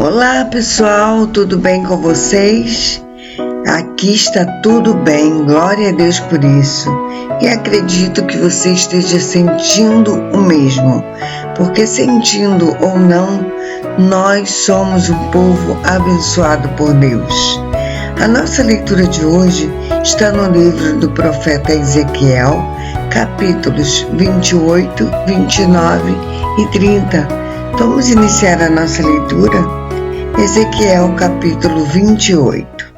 Olá pessoal, tudo bem com vocês? Aqui está tudo bem, glória a Deus por isso. E acredito que você esteja sentindo o mesmo, porque sentindo ou não, nós somos um povo abençoado por Deus. A nossa leitura de hoje está no livro do profeta Ezequiel, capítulos 28, 29 e 30. Vamos iniciar a nossa leitura? Ezequiel capítulo 28.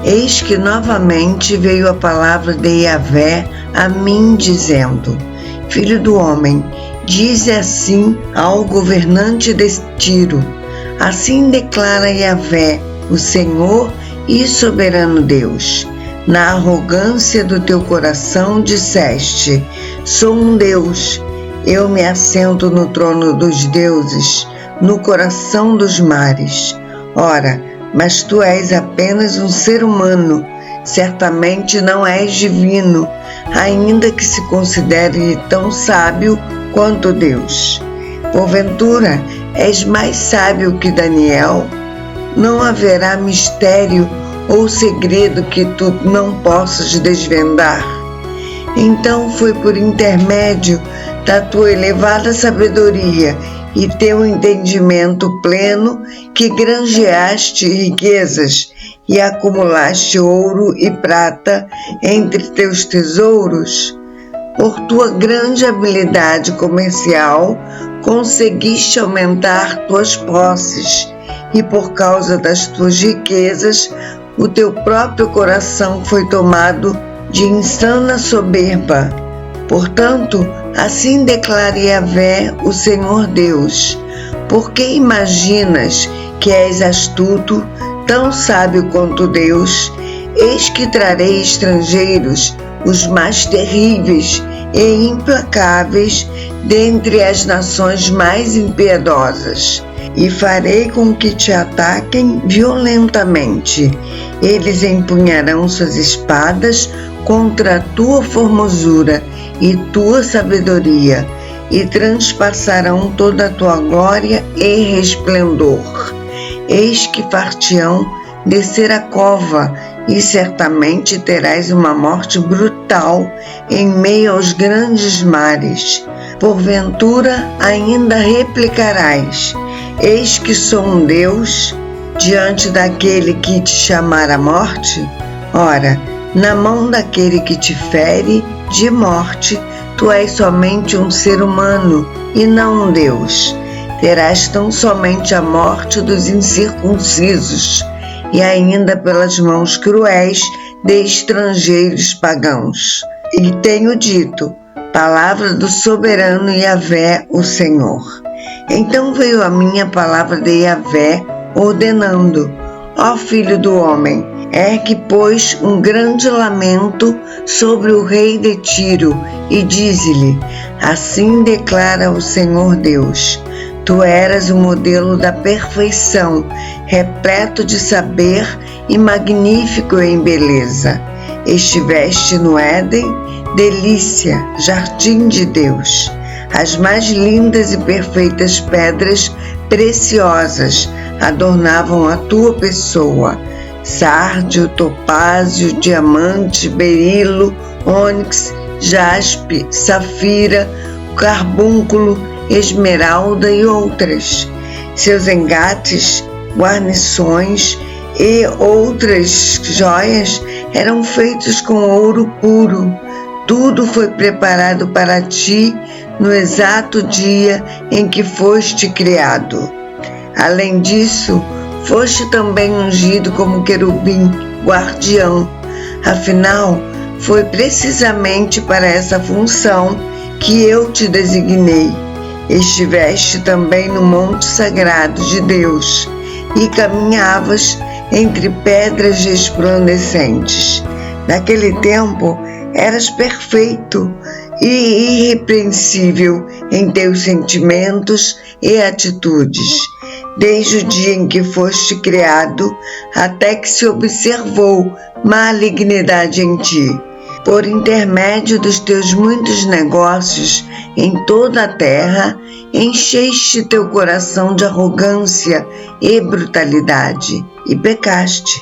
Eis que novamente veio a palavra de Yahvé a mim dizendo: Filho do homem, dize assim ao governante de Tiro: assim declara Yahvé, o Senhor e soberano Deus. Na arrogância do teu coração disseste: sou um Deus, eu me assento no trono dos deuses, no coração dos mares. Ora, mas tu és apenas um ser humano, certamente não és divino, ainda que se considere tão sábio quanto Deus. Porventura, és mais sábio que Daniel? Não haverá mistério ou segredo que tu não possas desvendar? Então foi por intermédio da tua elevada sabedoria e teu entendimento pleno que granjeaste riquezas e acumulaste ouro e prata entre teus tesouros? Por tua grande habilidade comercial conseguiste aumentar tuas posses, e por causa das tuas riquezas o teu próprio coração foi tomado de insana soberba. Portanto, assim declara Yahvé, o Senhor Deus: por que imaginas que és astuto, tão sábio quanto Deus? Eis que trarei estrangeiros, os mais terríveis e implacáveis dentre as nações mais impiedosas, e farei com que te ataquem violentamente. Eles empunharão suas espadas contra a tua formosura e tua sabedoria, e transpassarão toda a tua glória e resplendor. Eis que far-te-ão descer a cova, e certamente terás uma morte brutal em meio aos grandes mares. Porventura ainda replicarás: eis que sou um Deus, diante daquele que te chamar a morte? Ora, na mão daquele que te fere de morte, tu és somente um ser humano e não um Deus. Terás tão somente a morte dos incircuncisos, e ainda pelas mãos cruéis de estrangeiros pagãos. E tenho dito, palavra do soberano Yahvé, o Senhor. Então veio a minha palavra de Yahvé, ordenando: ó filho do homem, ergue, pois, um grande lamento sobre o rei de Tiro, e dize-lhe: assim declara o Senhor Deus: tu eras o modelo da perfeição, repleto de saber e magnífico em beleza. Estiveste no Éden, delícia, jardim de Deus. As mais lindas e perfeitas pedras preciosas adornavam a tua pessoa: sárdio, topázio, diamante, berilo, ônix, jaspe, safira, carbúnculo, esmeralda e outras. Seus engates, guarnições e outras joias eram feitos com ouro puro. Tudo foi preparado para ti no exato dia em que foste criado. Além disso, foste também ungido como querubim guardião. Afinal, foi precisamente para essa função que eu te designei. Estiveste também no monte sagrado de Deus e caminhavas entre pedras resplandecentes. Naquele tempo, eras perfeito e irrepreensível em teus sentimentos e atitudes, desde o dia em que foste criado até que se observou malignidade em ti. por intermédio dos teus muitos negócios em toda a terra, encheste teu coração de arrogância e brutalidade, e pecaste.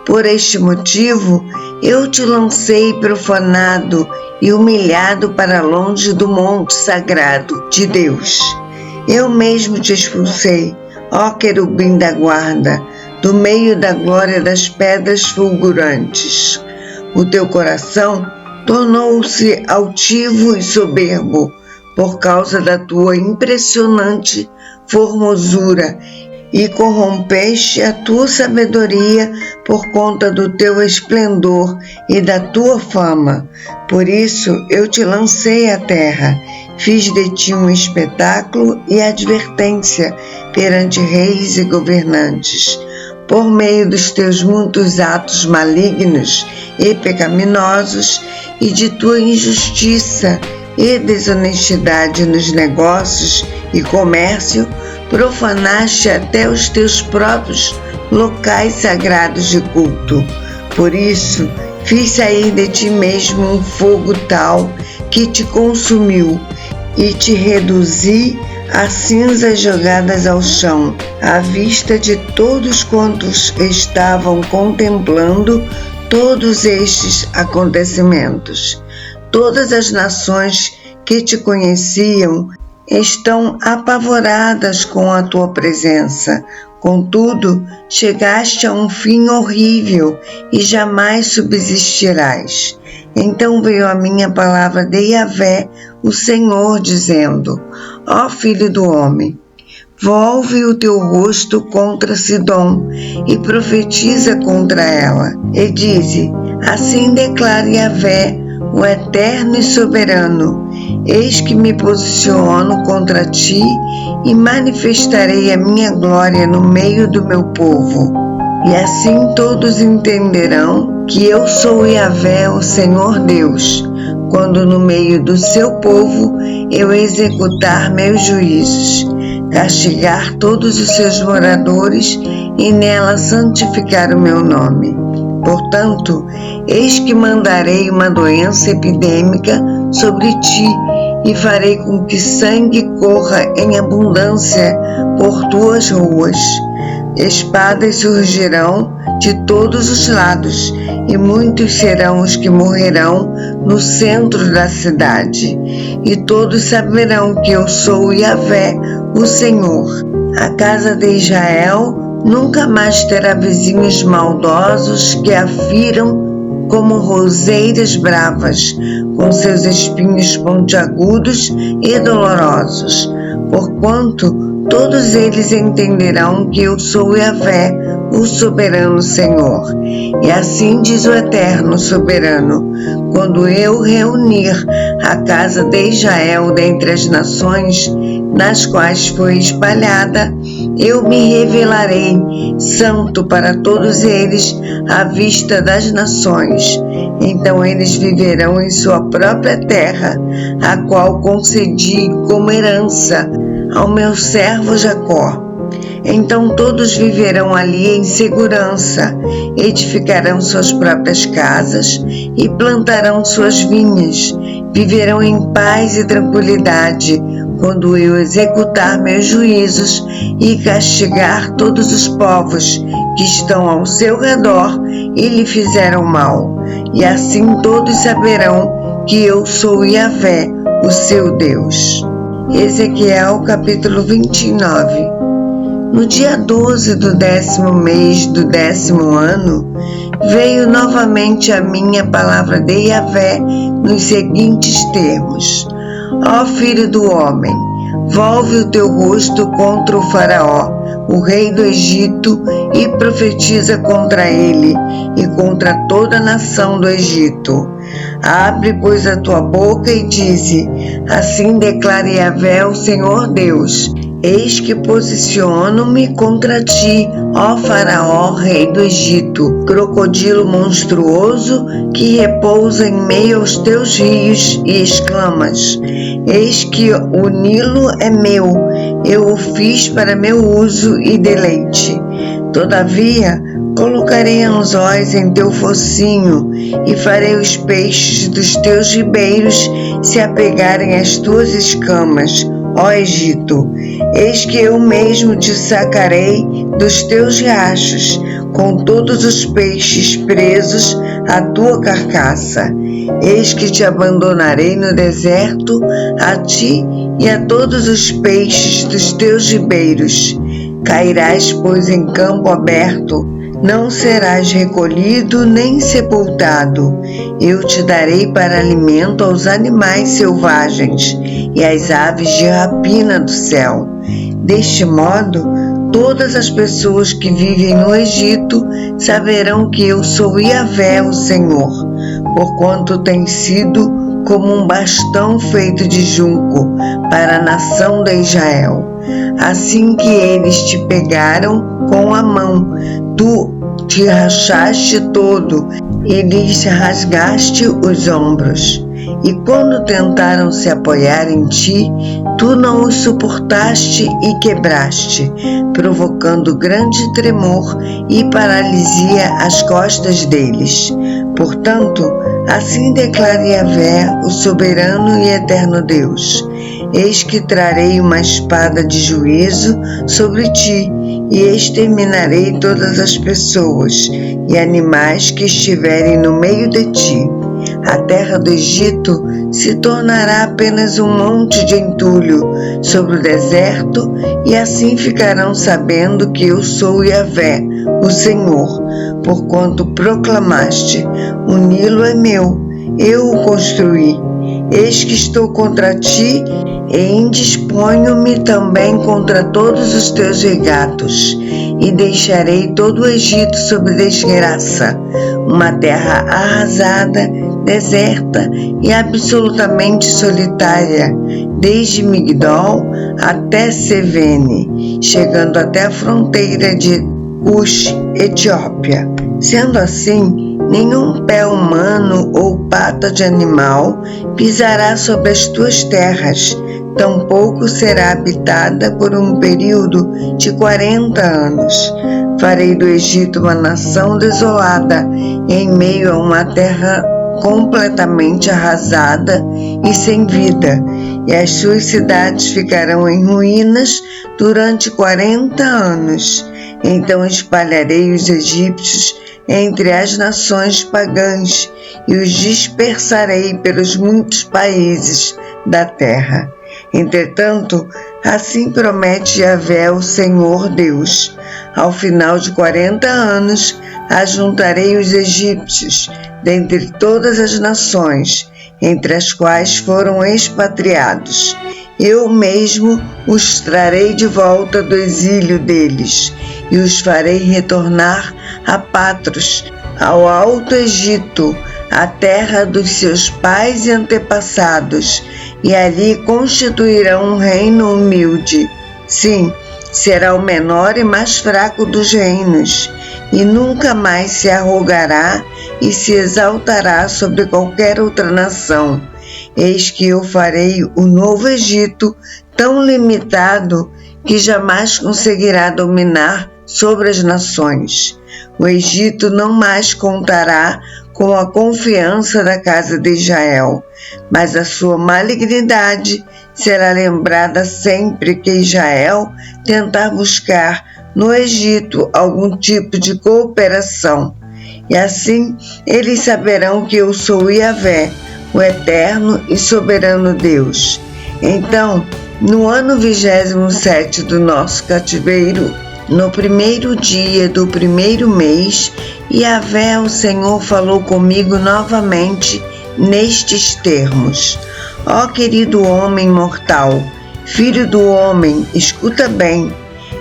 Por este motivo, eu te lancei profanado e humilhado para longe do monte sagrado de Deus. Eu mesmo te expulsei, ó querubim da guarda, do meio da glória das pedras fulgurantes. O teu coração tornou-se altivo e soberbo por causa da tua impressionante formosura, e corrompeste a tua sabedoria por conta do teu esplendor e da tua fama. Por isso eu te lancei à terra, fiz de ti um espetáculo e advertência perante reis e governantes. Por meio dos teus muitos atos malignos e pecaminosos e de tua injustiça e desonestidade nos negócios e comércio, profanaste até os teus próprios locais sagrados de culto. Por isso, fiz sair de ti mesmo um fogo tal que te consumiu e te reduzi a cinzas jogadas ao chão, à vista de todos quantos estavam contemplando todos estes acontecimentos. Todas as nações que te conheciam estão apavoradas com a tua presença. Contudo, chegaste a um fim horrível e jamais subsistirás. Então veio a minha palavra de Yahvé, o Senhor, dizendo: Ó filho do homem, volve o teu rosto contra Sidom e profetiza contra ela. E dize: assim declara Yahvé, o eterno e soberano: eis que me posiciono contra ti e manifestarei a minha glória no meio do meu povo. E assim todos entenderão que eu sou Yahvé, o Senhor Deus, quando no meio do seu povo eu executar meus juízos, castigar todos os seus moradores e nela santificar o meu nome. Portanto, eis que mandarei uma doença epidêmica sobre ti e farei com que sangue corra em abundância por tuas ruas. Espadas surgirão de todos os lados e muitos serão os que morrerão no centro da cidade. E todos saberão que eu sou Yahvé, o Senhor. A casa de Israel nunca mais terá vizinhos maldosos que a firam como roseiras bravas, com seus espinhos pontiagudos e dolorosos, porquanto todos eles entenderão que eu sou Yahvé, o soberano Senhor. E assim diz o eterno soberano: quando eu reunir a casa de Israel dentre as nações nas quais foi espalhada, eu me revelarei santo para todos eles à vista das nações. Então eles viverão em sua própria terra, a qual concedi como herança ao meu servo Jacó. Então todos viverão ali em segurança, edificarão suas próprias casas e plantarão suas vinhas. Viverão em paz e tranquilidade, quando eu executar meus juízos e castigar todos os povos que estão ao seu redor e lhe fizeram mal. E assim todos saberão que eu sou Yahvé, o seu Deus. Ezequiel capítulo 29. No dia 12 do 10º mês do 10º ano, veio novamente a minha palavra de Yahvé nos seguintes termos: Ó filho do homem, volve o teu rosto contra o faraó, o rei do Egito, e profetiza contra ele e contra toda a nação do Egito. Abre, pois, a tua boca e dize: assim declara Yahvé, o Senhor Deus: eis que posiciono-me contra ti, ó faraó, rei do Egito, crocodilo monstruoso que repousa em meio aos teus rios, e exclamas: eis que o Nilo é meu, eu o fiz para meu uso e deleite. Todavia, Colocarei anzóis em teu focinho e farei os peixes dos teus ribeiros se apegarem às tuas escamas, ó Egito. Eis que eu mesmo te sacarei dos teus riachos, com todos os peixes presos à tua carcaça. Eis que te abandonarei no deserto, a ti e a todos os peixes dos teus ribeiros. Cairás, pois, em campo aberto, não serás recolhido nem sepultado. Eu te darei para alimento aos animais selvagens e às aves de rapina do céu. Deste modo, todas as pessoas que vivem no Egito saberão que eu sou Yahvé, o Senhor, porquanto tem sido como um bastão feito de junco para a nação de Israel. Assim que eles te pegaram com a mão, tu te rachaste todo e lhes rasgaste os ombros. E quando tentaram se apoiar em ti, tu não os suportaste e quebraste, provocando grande tremor e paralisia às costas deles. Portanto, assim declara Yahvé, o soberano e eterno Deus: eis que trarei uma espada de juízo sobre ti, e exterminarei todas as pessoas e animais que estiverem no meio de ti. A terra do Egito se tornará apenas um monte de entulho sobre o deserto, e assim ficarão sabendo que eu sou Yahvé, o Senhor, porquanto proclamaste: o Nilo é meu, eu o construí. Eis que estou contra ti e indisponho-me também contra todos os teus regatos, e deixarei todo o Egito sob desgraça, uma terra arrasada, deserta e absolutamente solitária, desde Migdol até Sevene, chegando até a fronteira de Cush, Etiópia. Sendo assim, nenhum pé humano ou pata de animal pisará sobre as tuas terras, tampouco será habitada por um período de 40 anos. Farei do Egito uma nação desolada, em meio a uma terra completamente arrasada e sem vida, e as suas cidades ficarão em ruínas durante 40 anos. Então espalharei os egípcios entre as nações pagãs e os dispersarei pelos muitos países da terra. Entretanto, assim promete Yahvé, o Senhor Deus: ao final de 40 anos, ajuntarei os egípcios dentre todas as nações, entre as quais foram expatriados. Eu mesmo os trarei de volta do exílio deles, e os farei retornar a Patros, ao Alto Egito, a terra dos seus pais e antepassados, e ali constituirão um reino humilde. Sim, será o menor e mais fraco dos reinos, e nunca mais se arrogará e se exaltará sobre qualquer outra nação. Eis que eu farei o novo Egito tão limitado que jamais conseguirá dominar sobre as nações. O Egito não mais contará com a confiança da casa de Israel, mas a sua malignidade será lembrada sempre que Israel tentar buscar no Egito algum tipo de cooperação. E assim eles saberão que eu sou Yahvé, o eterno e soberano Deus. Então, no ano 27º do nosso cativeiro, no primeiro dia do primeiro mês, Yahvé, o Senhor, falou comigo novamente nestes termos: ó querido homem mortal, filho do homem, escuta bem.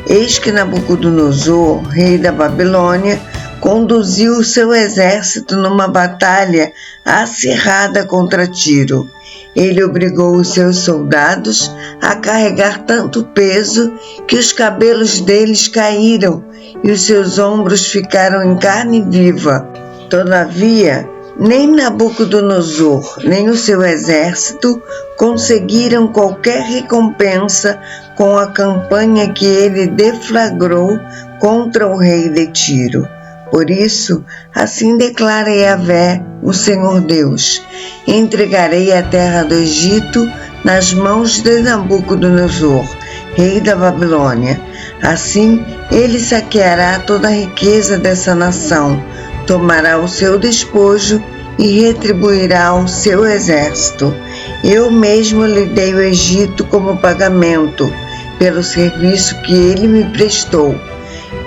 Eis que Nabucodonosor, rei da Babilônia, conduziu o seu exército numa batalha acirrada contra Tiro. Ele obrigou os seus soldados a carregar tanto peso que os cabelos deles caíram e os seus ombros ficaram em carne viva. Todavia, nem Nabucodonosor, nem o seu exército conseguiram qualquer recompensa com a campanha que ele deflagrou contra o rei de Tiro. Por isso, assim declara Yahvé, o Senhor Deus: entregarei a terra do Egito nas mãos de Nabucodonosor, rei da Babilônia. Assim, ele saqueará toda a riqueza dessa nação, tomará o seu despojo e retribuirá o seu exército. Eu mesmo lhe dei o Egito como pagamento pelo serviço que ele me prestou,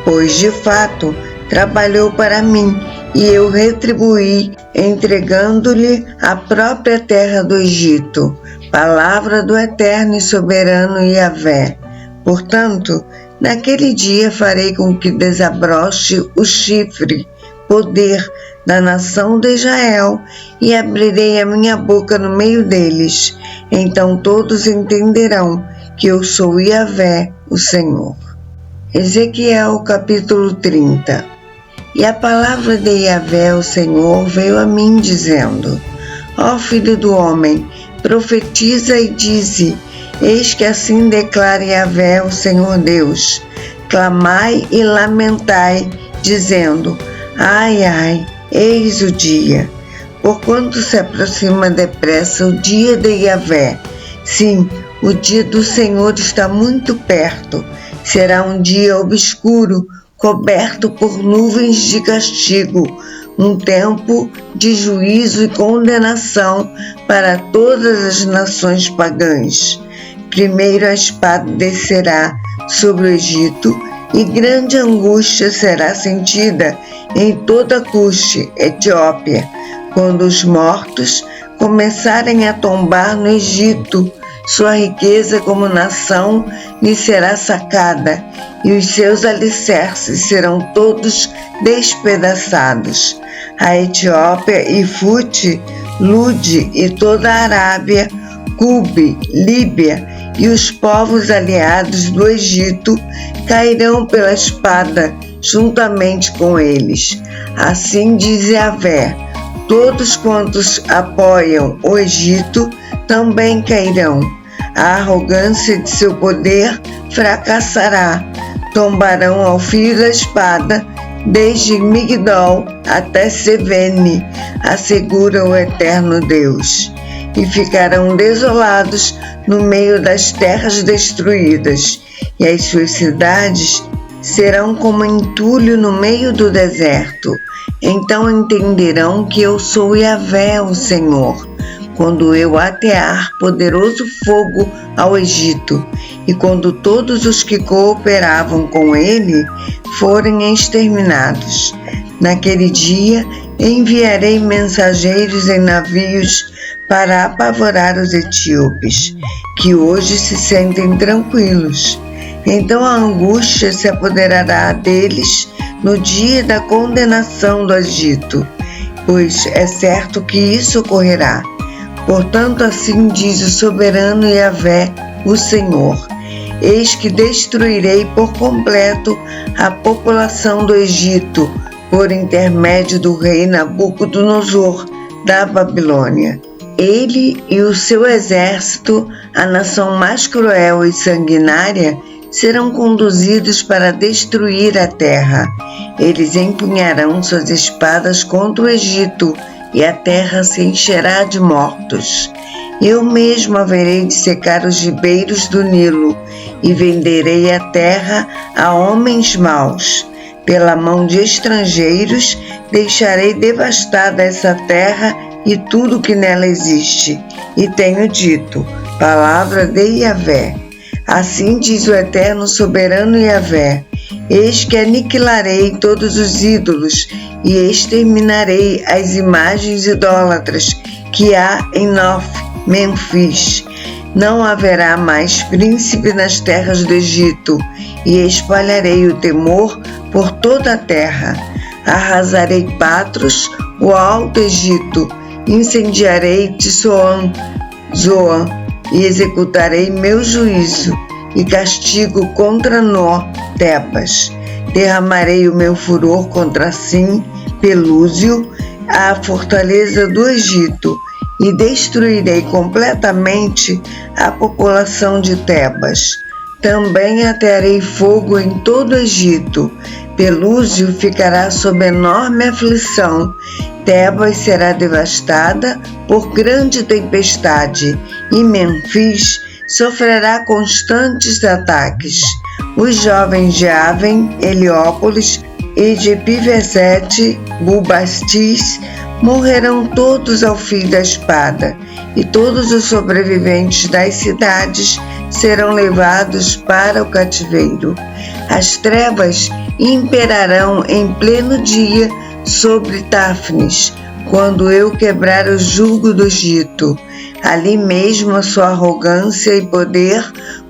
pois de fato trabalhou para mim, e eu retribuí entregando-lhe a própria terra do Egito. Palavra do eterno e soberano Yahvé. Portanto, naquele dia farei com que desabroche o chifre, poder da nação de Israel, e abrirei a minha boca no meio deles. Então todos entenderão que eu sou Yahvé, o Senhor. Ezequiel capítulo 30. E a palavra de Yahvé, o Senhor, veio a mim dizendo: Ó filho do homem, profetiza e dize: eis que assim declara Yahvé, o Senhor Deus: clamai e lamentai, dizendo: ai, ai, eis o dia. Porquanto se aproxima depressa o dia de Yahvé. Sim, o dia do Senhor está muito perto. Será um dia obscuro, coberto por nuvens de castigo, um tempo de juízo e condenação para todas as nações pagãs. Primeiro a espada descerá sobre o Egito, e grande angústia será sentida em toda Cuxi, Etiópia, quando os mortos começarem a tombar no Egito. Sua riqueza como nação lhe será sacada, e os seus alicerces serão todos despedaçados. A Etiópia e Fute, Lude e toda a Arábia, Cube, Líbia e os povos aliados do Egito cairão pela espada juntamente com eles. Assim diz Yahvé: todos quantos apoiam o Egito também cairão. A arrogância de seu poder fracassará. Tombarão ao fio da espada, desde Migdol até Sevene, assegura o eterno Deus. E ficarão desolados no meio das terras destruídas, e as suas cidades serão como entulho no meio do deserto. Então entenderão que eu sou Yahvé, o Senhor, quando eu atear poderoso fogo ao Egito, e quando todos os que cooperavam com ele forem exterminados. Naquele dia enviarei mensageiros em navios para apavorar os etíopes, que hoje se sentem tranquilos. Então a angústia se apoderará deles no dia da condenação do Egito, pois é certo que isso ocorrerá. Portanto, assim diz o soberano Yahvé, o Senhor: eis que destruirei por completo a população do Egito, por intermédio do rei Nabucodonosor da Babilônia. Ele e o seu exército, a nação mais cruel e sanguinária, serão conduzidos para destruir a terra. Eles empunharão suas espadas contra o Egito, e a terra se encherá de mortos. Eu mesmo haverei de secar os ribeiros do Nilo, e venderei a terra a homens maus. Pela mão de estrangeiros deixarei devastada essa terra e tudo que nela existe. E tenho dito: palavra de Yahvé. Assim diz o eterno soberano Yahvé: eis que aniquilarei todos os ídolos e exterminarei as imagens idólatras que há em Nof, Memfis. Não haverá mais príncipe nas terras do Egito, e espalharei o temor por toda a terra. Arrasarei Patros, o alto Egito, incendiarei Tissoan, Zoan, e executarei meu juízo e castigo contra Nó, Tebas. Derramarei o meu furor contra Sim, Pelúzio, a fortaleza do Egito, e destruirei completamente a população de Tebas. Também atearei fogo em todo o Egito, Pelúzio ficará sob enorme aflição. Tebas será devastada por grande tempestade e Menfis sofrerá constantes ataques. Os jovens de Aven, Heliópolis e de Pivesete, Bubastis, morrerão todos ao fim da espada, e todos os sobreviventes das cidades serão levados para o cativeiro. As trevas imperarão em pleno dia sobre Táfnis, quando eu quebrar o jugo do Egito. Ali mesmo a sua arrogância e poder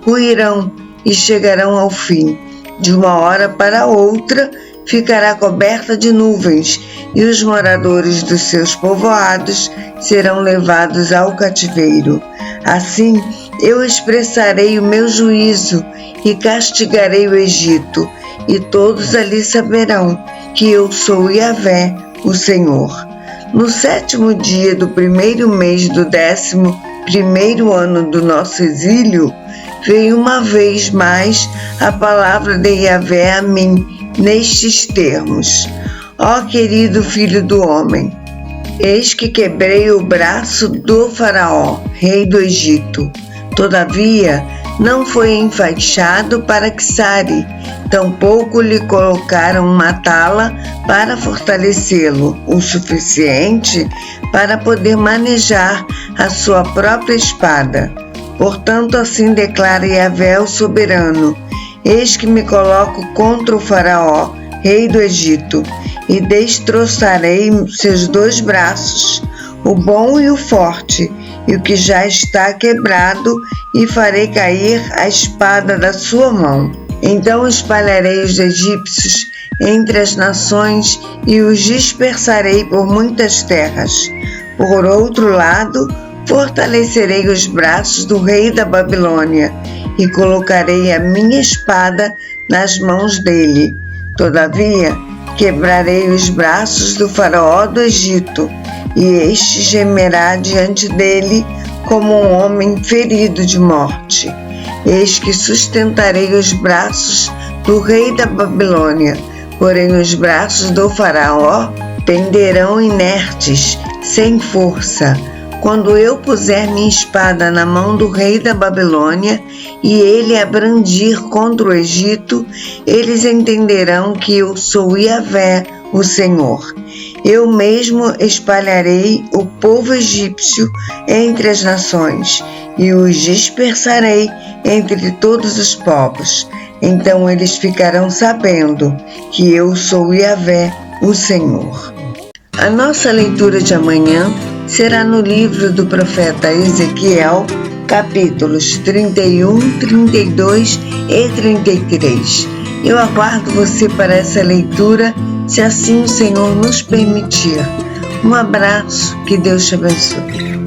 ruirão e chegarão ao fim. De uma hora para outra ficará coberta de nuvens, e os moradores dos seus povoados serão levados ao cativeiro. Assim eu expressarei o meu juízo e castigarei o Egito, e todos ali saberão que eu sou Yahvé, o Senhor. No 7º dia do 1º mês do 11º ano do nosso exílio, veio uma vez mais a palavra de Yahvé a mim, nestes termos: Ó querido filho do homem, eis que quebrei o braço do faraó, rei do Egito. Todavia, não foi enfaixado para que sare, tampouco lhe colocaram uma tala para fortalecê-lo o suficiente para poder manejar a sua própria espada. Portanto, assim declara Yahvé o soberano: eis que me coloco contra o faraó, rei do Egito, e destroçarei seus 2 braços, o bom e o forte, e o que já está quebrado, e farei cair a espada da sua mão. Então espalharei os egípcios entre as nações e os dispersarei por muitas terras. Por outro lado, fortalecerei os braços do rei da Babilônia e colocarei a minha espada nas mãos dele. Todavia, quebrarei os braços do faraó do Egito, e este gemerá diante dele como um homem ferido de morte. Eis que sustentarei os braços do rei da Babilônia, porém os braços do faraó penderão inertes, sem força. Quando eu puser minha espada na mão do rei da Babilônia e ele a brandir contra o Egito, eles entenderão que eu sou Yahvé, o Senhor. Eu mesmo espalharei o povo egípcio entre as nações e os dispersarei entre todos os povos. Então eles ficarão sabendo que eu sou Yahvé, o Senhor. A nossa leitura de amanhã será no livro do profeta Ezequiel, capítulos 31, 32 e 33. Eu aguardo você para essa leitura, se assim o Senhor nos permitir. Um abraço, que Deus te abençoe.